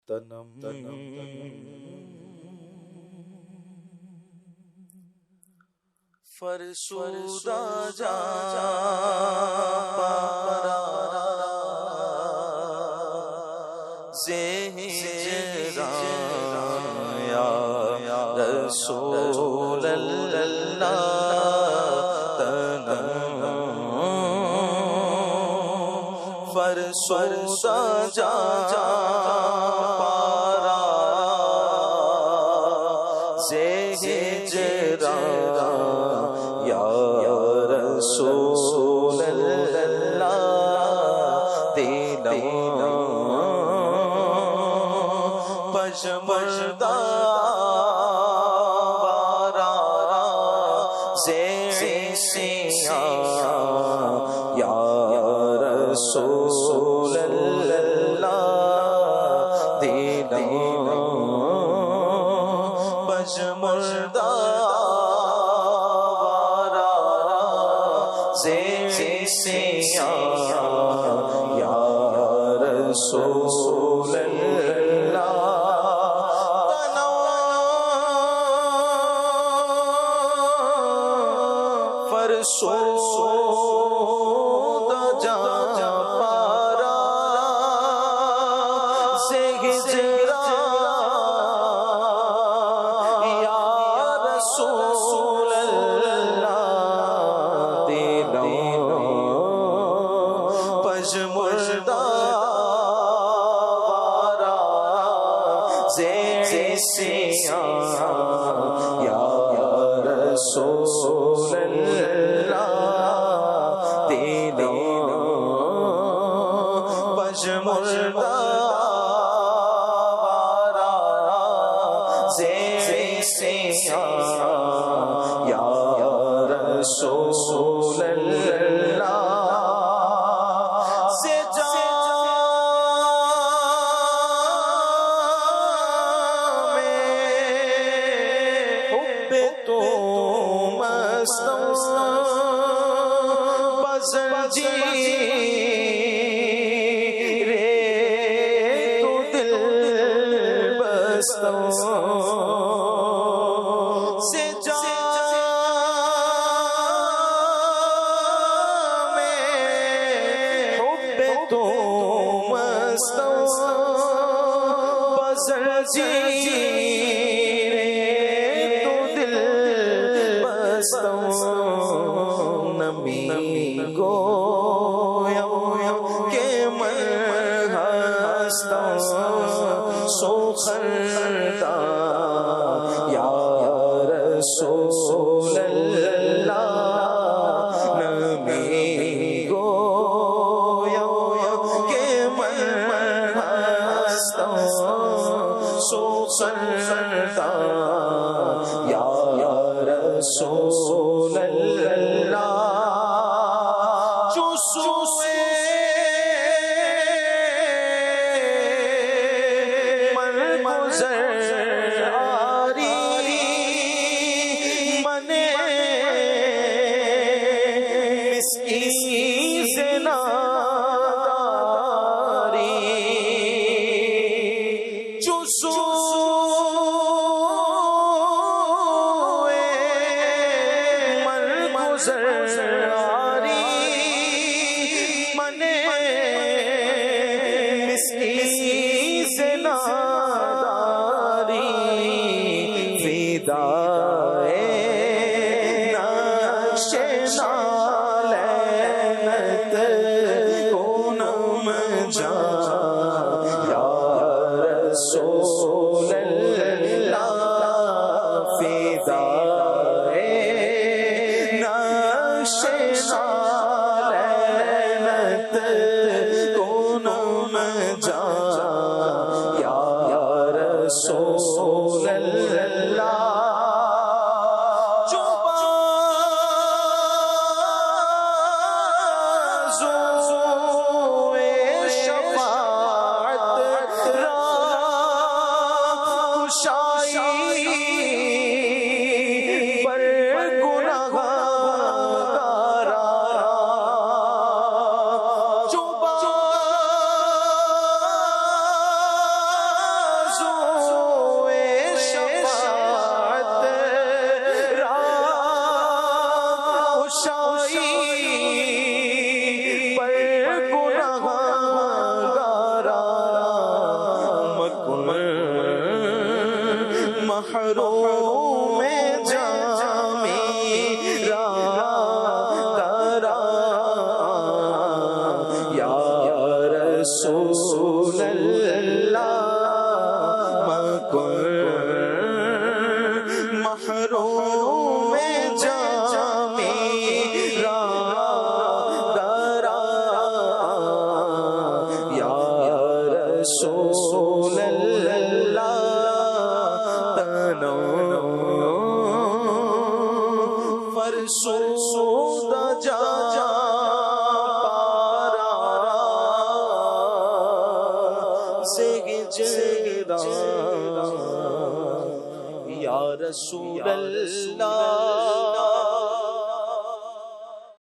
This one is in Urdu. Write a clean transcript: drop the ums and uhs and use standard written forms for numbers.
تنم فرسودہ جا پارا زہران یا رسول اللہ تنم فرسودہ جا پارا زہران یا رسول اللہ دینا پشمردہ وارا زیسیاں یا رسول اللہ دینا پشمردہ یا رسول اللہ فرسودہ جا پارا سے ہجران یا رسول اللہ دینا پشمردہ وارا زیسیاں یا رسول اللہ دینا پشمردہ وارا زیسیاں یا رسول اللہ یا رسول اللہ نمی گویا کہ من ہستاں سو خردا یا رسول اللہ جو سوئے محروم جام میرا ترا یا رسول اللہ مکن محروم جام میرا ترا یا رسول اللہ فرسودہ جا پارا سے ہجرا یا رسول اللہ